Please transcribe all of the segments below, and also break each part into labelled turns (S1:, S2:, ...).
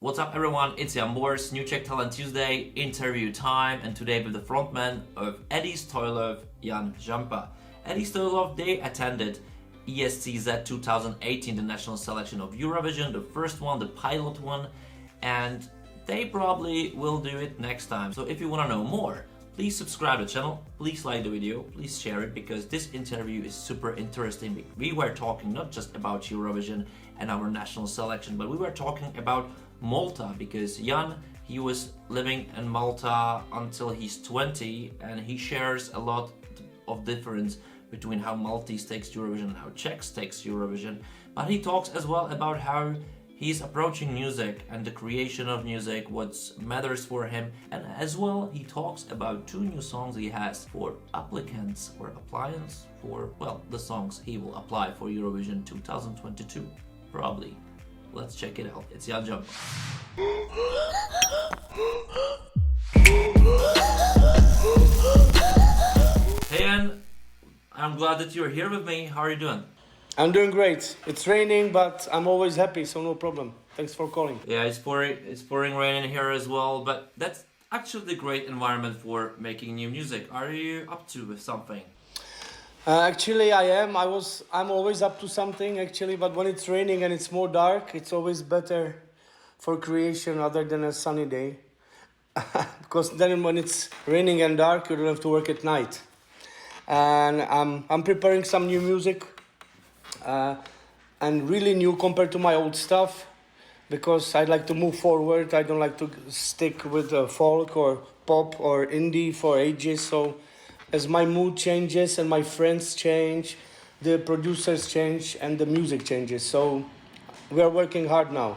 S1: What's up everyone, it's Jan Bors, new Czech Talent Tuesday, interview time, and today with the frontman of Eddie Stoilow, Jan Žampa. Eddie Stoilow, they attended ESCZ 2018, the national selection of Eurovision, the first one, the pilot one, and they probably will do it next time. So if you want to know more, please subscribe to the channel, please like the video, please share it, because this interview is super interesting. We were talking not just about Eurovision and our national selection, but we were talking about Malta, because Jan, he was living in Malta until he's 20, and he shares a lot of difference between how Maltese takes Eurovision and how Czechs takes Eurovision. But he talks as well about how he's approaching music and the creation of music, what matters for him, and as well he talks about 2 new songs he has for applicants or appliance for, well, the songs he will apply for Eurovision 2022, probably. Let's check it out. It's Jan Žampa. Hey Jan, I'm glad that you're here with me. How are you doing?
S2: I'm doing great. It's raining, but I'm always happy, so no problem. Thanks for calling.
S1: Yeah, it's pouring rain in here as well, but that's actually the great environment for making new music. Are you up to something?
S2: Actually, I am. I'm always up to something, actually, but when it's raining and it's more dark, it's always better for creation other than a sunny day. Because then when it's raining and dark, you don't have to work at night. And I'm preparing some new music, and really new compared to my old stuff, because I like to move forward. I don't like to stick with folk or pop or indie for ages. So as my mood changes and my friends change, the producers change and the music changes. So we are working hard now.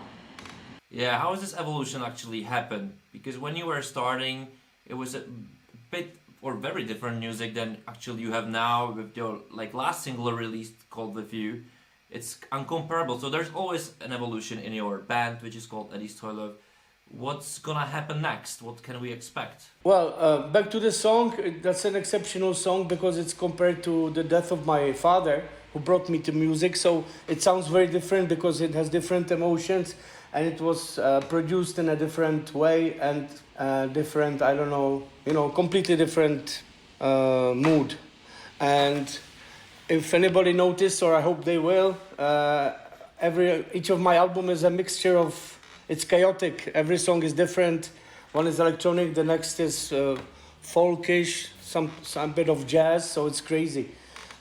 S1: Yeah, how has this evolution actually happened? Because when you were starting, it was a bit or very different music than actually you have now with your last single released called With You. It's incomparable. So there's always an evolution in your band, which is called Eddie Stoilow. What's gonna happen next? What can we expect?
S2: Well, back to the song. That's an exceptional song because it's compared to the death of my father, who brought me to music. So it sounds very different because it has different emotions, and it was produced in a different way and different, I don't know, completely different mood. And if anybody noticed, or I hope they will, each of my album is a mixture of. It's chaotic. Every song is different. One is electronic, the next is folkish, some bit of jazz, so it's crazy.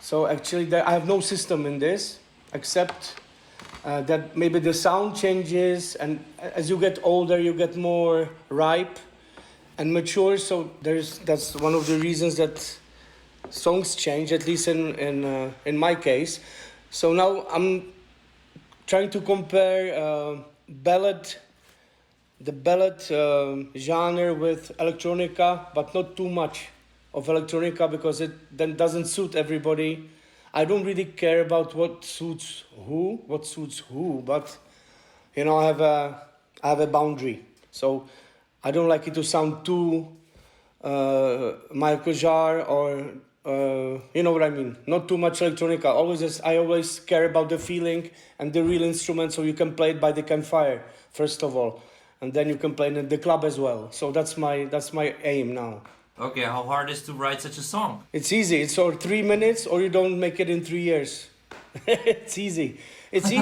S2: So actually I have no system in this, except that maybe the sound changes, and as you get older, you get more ripe and mature, so that's one of the reasons that songs change, at least in my case. So now I'm trying to compare the ballad genre with electronica, but not too much of electronica because it then doesn't suit everybody. I don't really care about what suits who, but I have a boundary. So I don't like it to sound too Michael Jar or you know what I mean, not too much electronica. I always care about the feeling and the real instrument, so you can play it by the campfire first of all, and then you can play it in the club as well. So that's my aim now.
S1: Okay, how hard is to write such a song?
S2: It's easy. It's 3 minutes, or you don't make it in 3 years. It's easy.
S1: Tell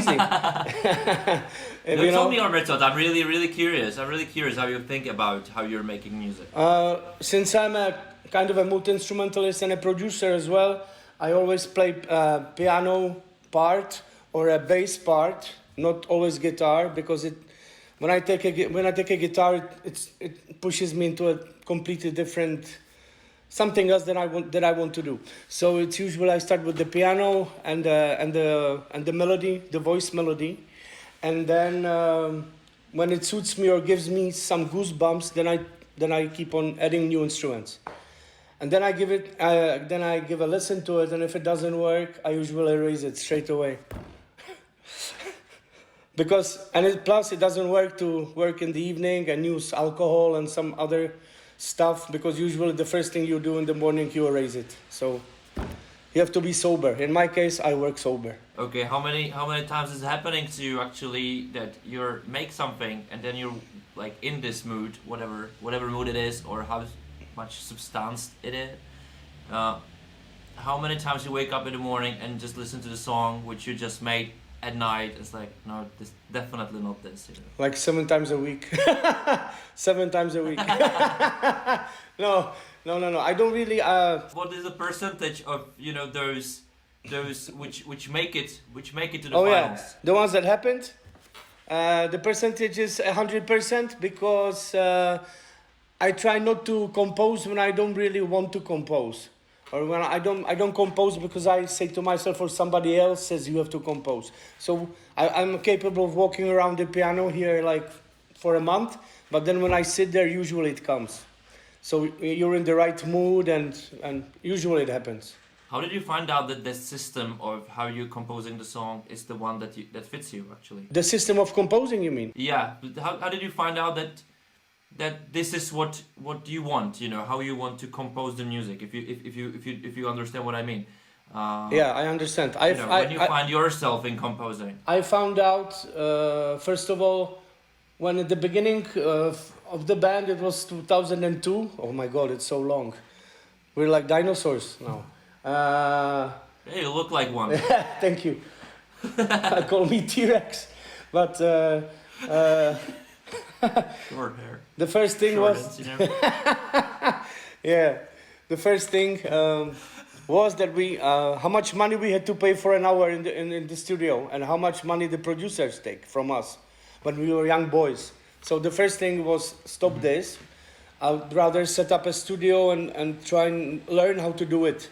S1: me, Alberto, I'm really curious. I'm really curious how you think about how you're making music.
S2: Since I'm a kind of a multi-instrumentalist and a producer as well, I always play piano part or a bass part, not always guitar, because when I take a guitar, it pushes me into a completely different something else that I want to do. So it's usually I start with the piano and the melody, the voice melody, and then when it suits me or gives me some goosebumps, then I keep on adding new instruments. And then I give a listen to it, and if it doesn't work, I usually erase it straight away. Plus it doesn't work in the evening and use alcohol and some other stuff, because usually the first thing you do in the morning, you erase it. So you have to be sober. In my case, I work sober.
S1: Okay, how many times is it happening to you actually that you make something and then you're like in this mood, whatever mood it is, or how much substance it is? How many times you wake up in the morning and just listen to the song which you just made at night? It's like, no, this definitely not this. You know?
S2: Like 7 times a week. 7 times a week. No. I don't really.
S1: What is the percentage of those which make it to the
S2: Oh
S1: finals?
S2: yeah, the ones that happened. The percentage is 100% because I try not to compose when I don't really want to compose, or when I don't compose because I say to myself or somebody else says you have to compose. So I'm capable of walking around the piano here like for a month, but then when I sit there, usually it comes. So you're in the right mood, and usually it happens.
S1: How did you find out that the system of how you're composing the song is the one that fits you actually?
S2: The system of composing, you mean?
S1: Yeah. How did you find out that this is what you want? You know, how you want to compose the music. If you understand what I mean.
S2: Yeah, I understand.
S1: When you find yourself in composing.
S2: I found out first of all when at the beginning of the band, it was 2002. Oh my God, it's so long. We're like dinosaurs now.
S1: Hey, you look like one.
S2: Thank you. Call me T-Rex. But
S1: short hair.
S2: The first thing was yeah. The first thing was that we how much money we had to pay for an hour in the studio, and how much money the producers take from us when we were young boys. So the first thing was stop this. I'd rather set up a studio and try and learn how to do it.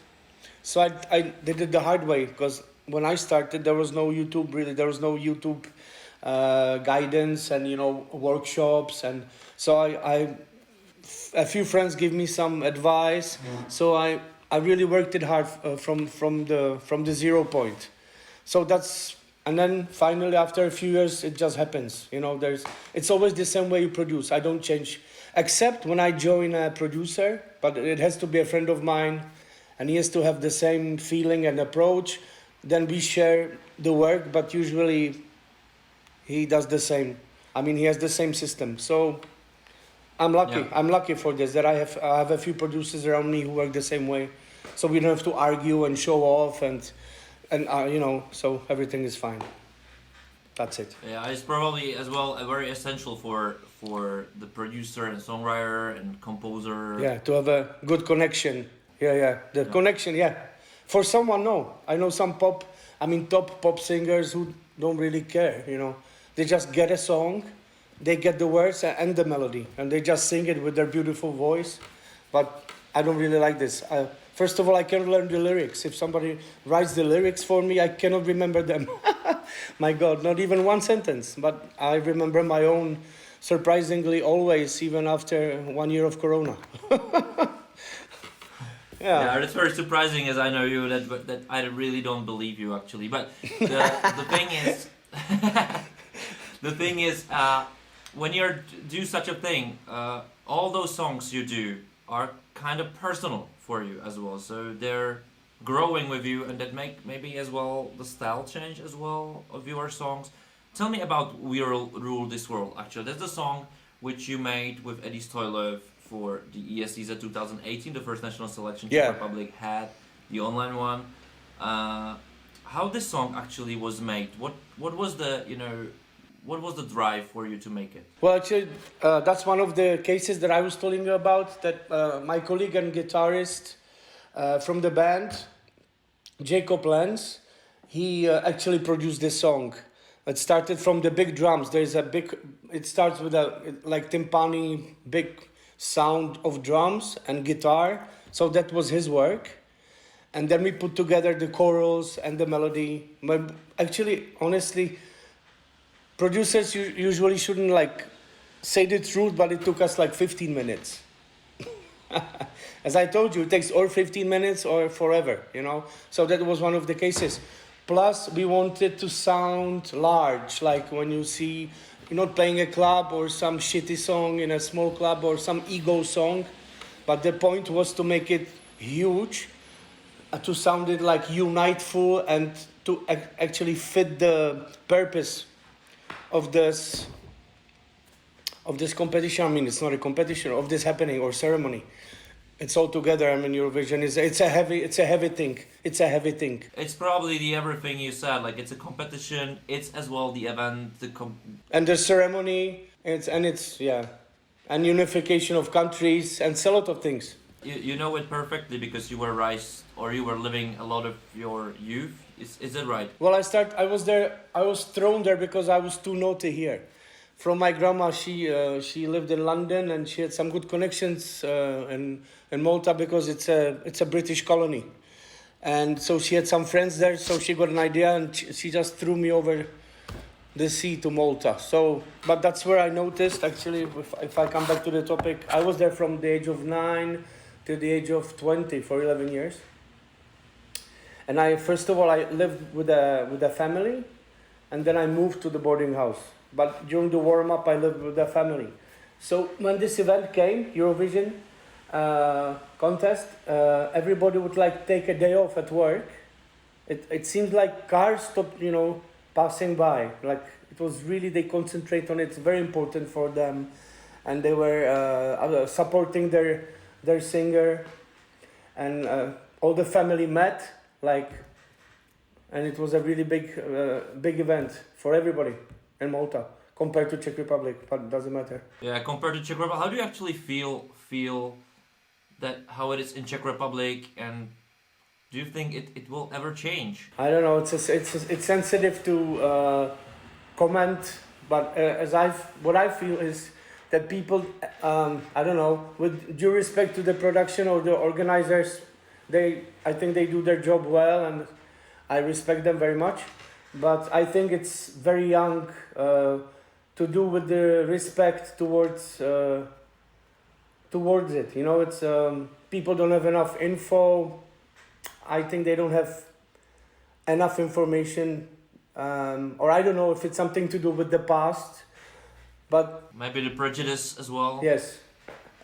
S2: So I did it the hard way, because when I started, there was no YouTube really. There was no YouTube guidance and workshops, and so a few friends gave me some advice. So I really worked it hard from the 0 point. So and then finally after a few years it just happens. It's always the same way you produce. I don't change, except when I join a producer, but it has to be a friend of mine and he has to have the same feeling and approach. Then we share the work, but usually he does the same. I mean, he has the same system. So I'm lucky.
S1: Yeah.
S2: I'm lucky for this, that I have a few producers around me who work the same way. So we don't have to argue and show off and so everything is fine. That's it.
S1: Yeah, it's probably as well very essential for the producer and songwriter and composer.
S2: Yeah, to have a good connection. Yeah. The connection, yeah. For someone, no. I know some top pop singers who don't really care, They just get a song, they get the words and the melody, and they just sing it with their beautiful voice. But I don't really like this. First of all, I cannot learn the lyrics. If somebody writes the lyrics for me, I cannot remember them. My God, not even one sentence. But I remember my own, surprisingly, always, even after 1 year of Corona.
S1: Yeah, that's very surprising, as I know you, that I really don't believe you actually. But the thing is, when you do such a thing, all those songs you do are kind of personal for you as well. So they're growing with you, and that make maybe as well the style change as well of your songs. Tell me about We Rule This World. Actually, that's the song which you made with Eddie Stoilow for the ESCZ 2018, the first national selection Czech Republic had, the online one. How this song actually was made? What was the drive for you to make it? Well,
S2: actually, that's one of the cases that I was telling you about, that my colleague and guitarist from the band, Jacob Lenz, he actually produced this song. It started from the big drums. It starts with like timpani, big sound of drums and guitar. So that was his work. And then we put together the chorals and the melody. But actually, honestly, producers usually shouldn't say the truth, but it took us 15 minutes. As I told you, it takes or 15 minutes or forever, So that was one of the cases. Plus, we wanted to sound large, like when you see, playing a club or some shitty song in a small club or some ego song. But the point was to make it huge, to sound it like uniteful and to actually fit the purpose of this competition. I mean, it's not a competition, of this happening or ceremony. It's all together. I mean, Eurovision it's a heavy thing. It's a heavy thing.
S1: It's probably the everything you said. Like, it's a competition. It's as well the event,
S2: and the ceremony. And unification of countries, and a lot of things.
S1: You know it perfectly because you were raised, or you were living a lot of your youth. Is it right?
S2: Well, I was there. I was thrown there because I was too naughty here. From my grandma, she lived in London, and she had some good connections in Malta because it's a British colony, and so she had some friends there. So she got an idea, and she just threw me over the sea to Malta. So, but that's where I noticed, actually, if I come back to the topic, I was there from the age of 9 to the age of 20 for 11 years. And first of all, I lived with a family, and then I moved to the boarding house. But during the warm-up, I lived with the family. So when this event came, Eurovision contest, everybody would take a day off at work. It seems like cars stopped, passing by. Like, it was really, they concentrate on it. It's very important for them, and they were supporting their singer, and all the family met, and it was a really big event for everybody in Malta compared to Czech Republic, but it doesn't matter.
S1: Yeah, compared to Czech Republic, how do you actually feel that how it is in Czech Republic, and do you think it will ever change?
S2: I don't know. It's sensitive to comment, but what I feel is that people, I don't know, with due respect to the production or the organizers, I think they do their job well, and I respect them very much. But I think it's very young to do with the respect towards it. It's people don't have enough info. I think they don't have enough information, or I don't know if it's something to do with the past, but
S1: maybe the prejudice as well.
S2: Yes.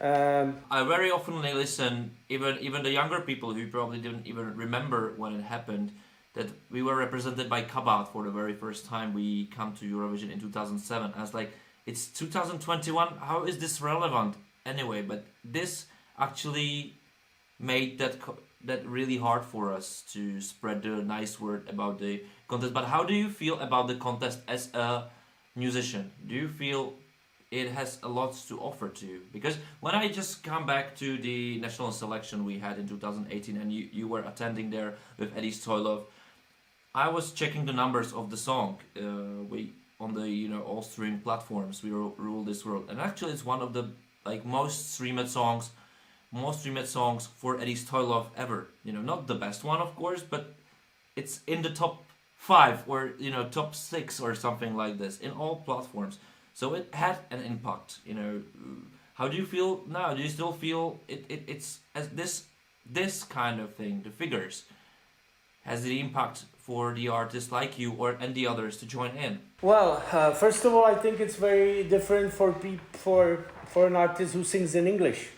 S1: I very often listen, even the younger people who probably didn't even remember when it happened, that we were represented by Kabat for the very first time we come to Eurovision in 2007. I was like, it's 2021, how is this relevant anyway? But this actually made that really hard for us to spread the nice word about the contest. But how do you feel about the contest as a musician? Do you feel it has a lot to offer to you? Because when I just come back to the national selection we had in 2018, and you were attending there with Eddie Stoilow, I was checking the numbers of the song. We on the all streaming platforms, we rule this world, and actually it's one of the most streamed songs for Eddie Stoilow ever. Not the best one, of course, but it's in the top 5 or top 6 or something like this in all platforms. So it had an impact. How do you feel now? Do you still feel it's as this kind of thing, the figures, has the impact for the artists like you and the others to join in?
S2: Well, first of all, I think it's very different for an artist who sings in English.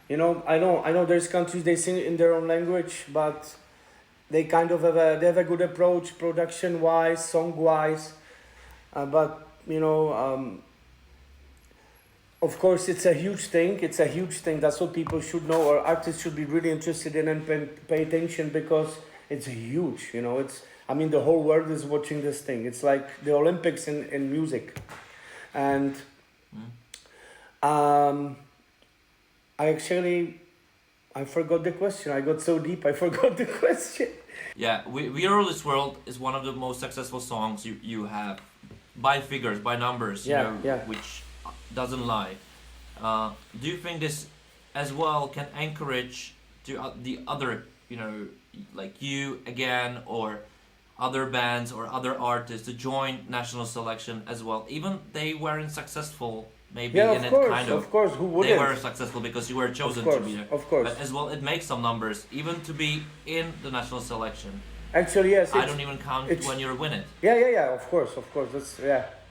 S2: I know there's countries they sing in their own language, but they kind of have a good approach, production wise, song wise, but of course it's a huge thing. That's what people should know, or artists should be really interested in and pay attention, because it's huge. The whole world is watching this thing. It's like the Olympics in music, and I forgot the question. I got so deep, I forgot the question.
S1: Yeah, We Are This World is one of the most successful songs you have, by figures, by numbers, which doesn't lie. Do you think this as well can encourage the other, like you again, or other bands or other artists to join national selection as well? Even they weren't successful. Maybe
S2: of course, who wouldn't?
S1: They were successful because you were chosen to be there.
S2: Of course.
S1: But as well, it makes some numbers, even to be in the national selection.
S2: Actually, yes.
S1: I don't even count when you're winning.
S2: Yeah. Of course. That's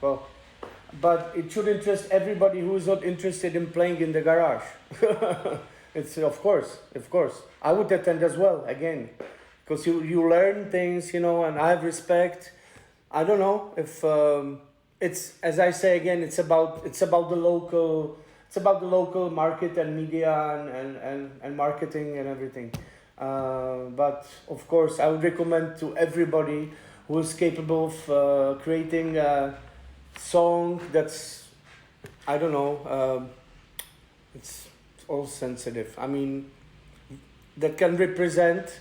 S2: well, but it should interest everybody who is not interested in playing in the garage. It's of course. I would attend as well again, because you learn things, you know, and I have respect. I don't know if it's, as I say again, it's about the local market and media and marketing and everything. But of course, I would recommend to everybody who is capable of creating a song that's, I don't know, it's all sensitive. I mean, that can represent.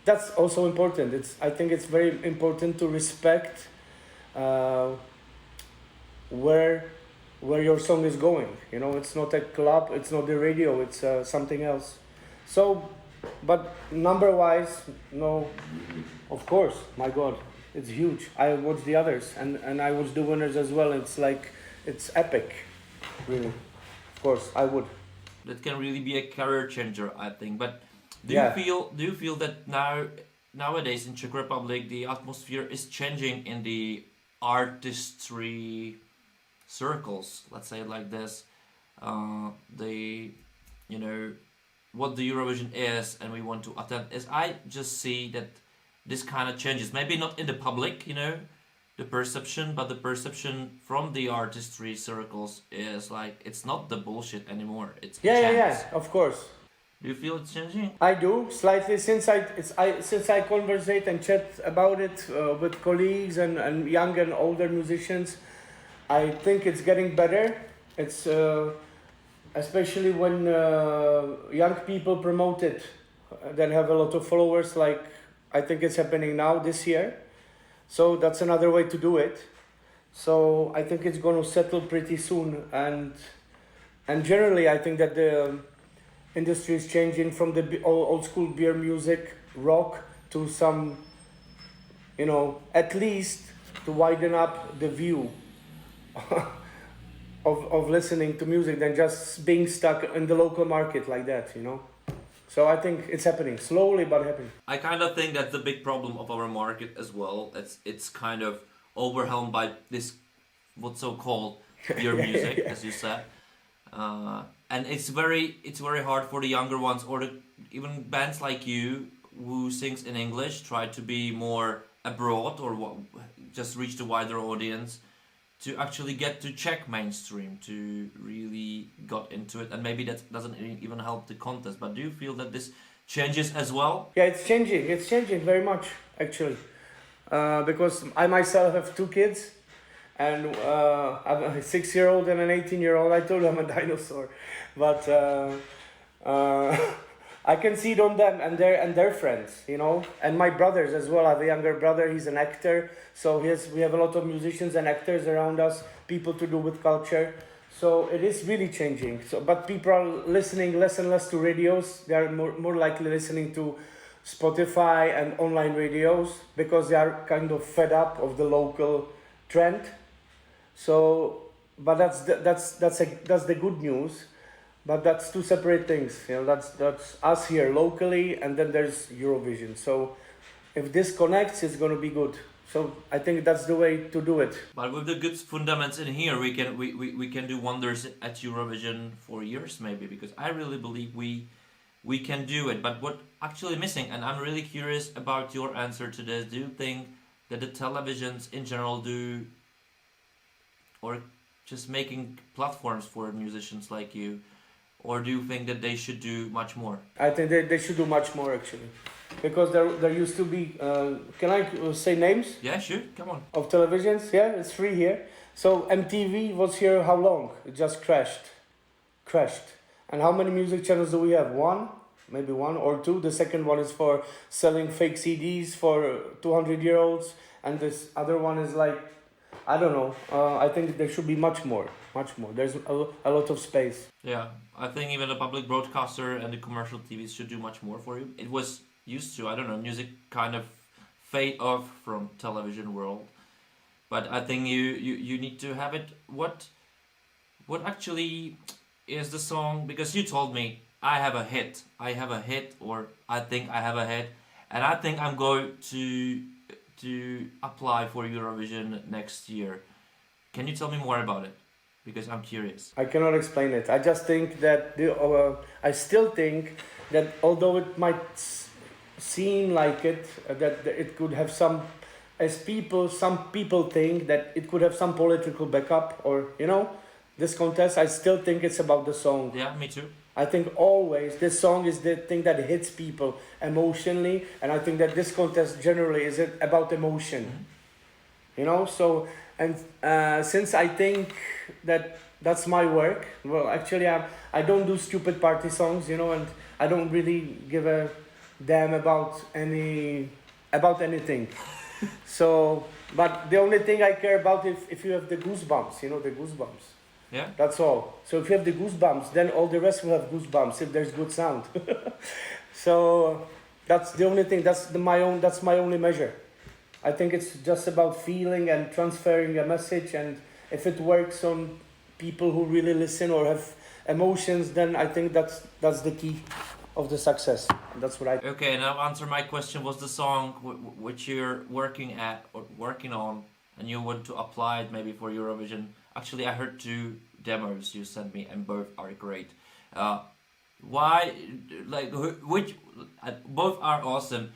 S2: That's also important. I think it's very important to respect where your song is going. You know, it's not a club, it's not the radio, it's something else. So, but number-wise, no, of course, my God, it's huge. I watch the others, and I watch the winners as well. It's like, it's epic, really. Of course, I would.
S1: That can really be a career changer, I think. But do
S2: Yeah.
S1: you feel that nowadays in Czech Republic the atmosphere is changing in the artistry circles? Let's say it like this. You know, what the Eurovision is, and we want to attend. Is I just see that this kind of changes. Maybe not in the public, you know, the perception, but the perception from the artistry circles is like, it's not the bullshit anymore. It's
S2: Yeah, of course.
S1: Do you feel it's changing?
S2: I do slightly, since I conversate and chat about it with colleagues and young and older musicians. I think it's getting better. It's especially when young people promote it, that have a lot of followers. Like, I think it's happening now this year. So that's another way to do it. So I think it's going to settle pretty soon. And generally, I think that the industry is changing from the old school beer music, rock, to some, you know, at least to widen up the view of listening to music than just being stuck in the local market like that, you know. So I think it's happening, slowly but happening.
S1: I kind of think that's the big problem of our market as well. It's kind of overwhelmed by this what's so called beer music, as you said. And it's very hard for the younger ones, or even bands like you who sings in English, try to be more abroad or just reach the wider audience, to actually get to Czech mainstream, to really got into it. And maybe that doesn't even help the contest. But do you feel that this changes as well?
S2: Yeah, it's changing very much, actually, because I myself have 2 kids. And I'm a 6-year-old and an 18-year-old. I told them I'm a dinosaur, but I can see it on them and their friends, you know, and my brothers as well. I have a younger brother. He's an actor, so we have a lot of musicians and actors around us, people to do with culture. So it is really changing. So, but people are listening less and less to radios. They are more likely listening to Spotify and online radios, because they are kind of fed up of the local trend. So, but that's the good news, but that's 2 separate things. You know, that's us here locally, and then there's Eurovision. So, if this connects, it's going to be good. So I think that's the way to do it.
S1: But with the good fundamentals in here, we can do wonders at Eurovision for years maybe, because I really believe we can do it. But what actually missing, and I'm really curious about your answer to this. Do you think that the televisions in general do, or just making platforms for musicians like you, or do you think that they should do much more?
S2: I think they should do much more, actually, because there used to be, can I say names?
S1: Yeah, sure, come on.
S2: Of televisions, yeah, it's free here. So MTV was here how long? It just crashed. And how many music channels do we have? 1? Maybe 1 or 2. The second one is for selling fake CDs for 200-year-olds, and this other one is like, I don't know. I think there should be much more. There's a lot of space.
S1: Yeah, I think even the public broadcaster and the commercial TVs should do much more for you. It was used to, I don't know, music kind of fade off from television world. But I think you need to have it. What actually is the song? Because you told me I have a hit, or I think I have a hit, and I think I'm going to apply for Eurovision next year. Can you tell me more about it? Because I'm curious.
S2: I cannot explain it. I just think that I still think that although it might seem like it, that it could have some, some people think that it could have some political backup, or this contest. I still think it's about the song.
S1: Yeah, me too.
S2: I think always this song is the thing that hits people emotionally, and I think that this contest generally is about emotion. So, and since I think that that's my work, well, actually I don't do stupid party songs, and I don't really give a damn about anything. So, but the only thing I care about if you have the goosebumps, the goosebumps.
S1: Yeah.
S2: That's all. So if you have the goosebumps, then all the rest will have goosebumps if there's good sound. So that's the only thing. That's my only measure. I think it's just about feeling and transferring a message, and if it works on people who really listen or have emotions, then I think that's the key of the success. That's what I.
S1: Okay, now answer my question. Was the song which you're working on, and you want to apply it maybe for Eurovision? Actually, I heard 2 demos you sent me, and both are great. Why, which, both are awesome.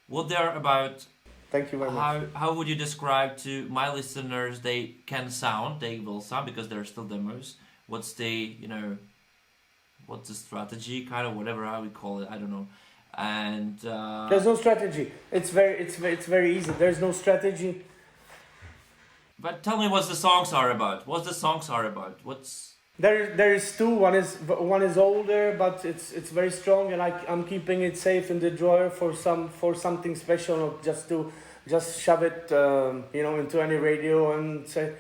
S1: What they're about?
S2: Thank you very much.
S1: How would you describe to my listeners? They will sound because they're still demos. What's the, what's the strategy, kind of whatever how we call it? I don't know. And
S2: there's no strategy. It's very easy. There's no strategy.
S1: But tell me what the songs are about.
S2: There is 2. One is older, but it's very strong, and I'm keeping it safe in the drawer for something special, not just shove it into any radio and say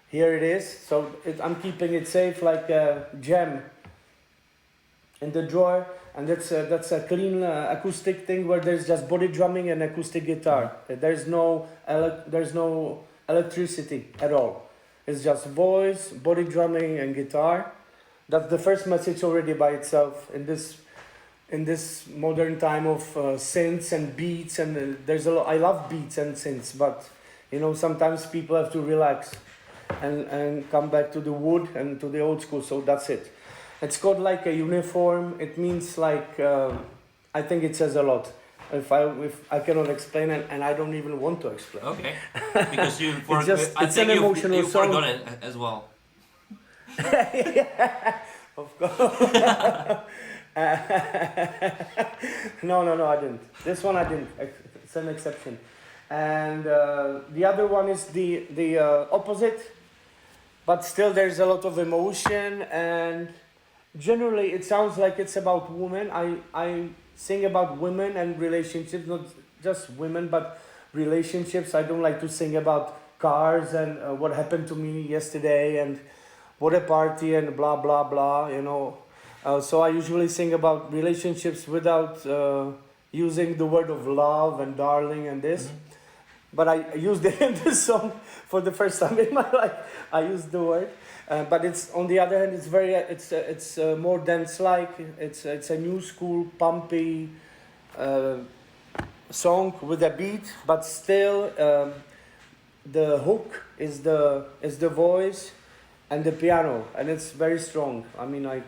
S2: here it is. So I'm keeping it safe like a gem in the drawer, and that's a clean acoustic thing where there's just body drumming and acoustic guitar. There's no electricity at all. It's just voice, body drumming, and guitar. That's the first message already by itself in this modern time of synths and beats, and there's a lot. I love beats and synths, but sometimes people have to relax and come back to the wood and to the old school. So that's it. It's called like a uniform. It means like I think it says a lot. If I cannot explain it, and I don't even want to explain.
S1: Okay, because you
S2: it's an emotional song.
S1: Forgot it as well.
S2: Yeah, of course. No, I didn't. This one I didn't. It's an exception. And the other one is the opposite, but still there's a lot of emotion, and generally it sounds like it's about women. I sing about women and relationships, not just women, but relationships. I don't like to sing about cars and what happened to me yesterday and what a party and blah, blah, blah, So I usually sing about relationships without using the word of love and darling and this. Mm-hmm. But I used it in this song for the first time in my life. I used the word. But it's on the other hand, it's more dance-like. It's a new school, pumpy song with a beat, but still the hook is the voice and the piano, and it's very strong. I mean,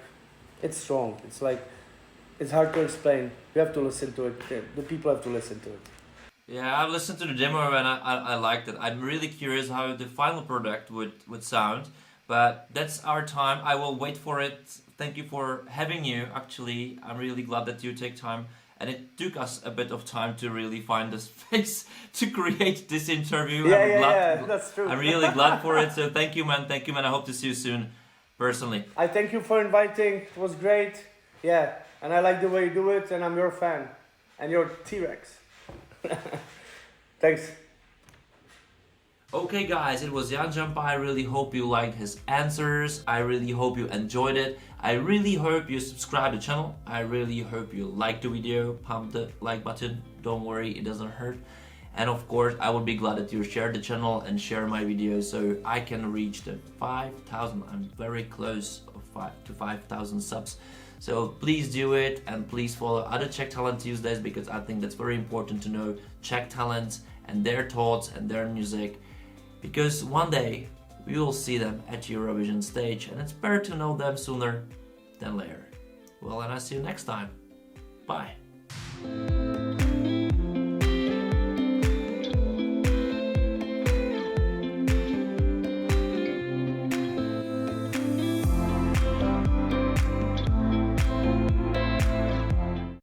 S2: it's strong. It's hard to explain. You have to listen to it. The people have to listen to it.
S1: Yeah, I listened to the demo and I liked it. I'm really curious how the final product would sound. But that's our time. I will wait for it. Thank you for having you. Actually, I'm really glad that you take time. And it took us a bit of time to really find the space to create this interview.
S2: Yeah, that's true.
S1: I'm really glad for it. So thank you, man. I hope to see you soon, personally.
S2: I thank you for inviting. It was great. Yeah, and I like the way you do it. And I'm your fan. And you're T-Rex. Thanks.
S1: Okay guys, it was Žampa. I really hope you liked his answers. I really hope you enjoyed it. I really hope you subscribe to the channel. I really hope you like the video. Pump the like button. Don't worry, it doesn't hurt. And of course, I would be glad that you share the channel and share my videos so I can reach the 5,000. I'm very close to 5,000 subs. So please do it, and please follow other Czech Talent Tuesdays, because I think that's very important to know Czech talents and their thoughts and their music. Because one day we will see them at Eurovision stage, and it's better to know them sooner than later. Well, and I'll see you next time. Bye.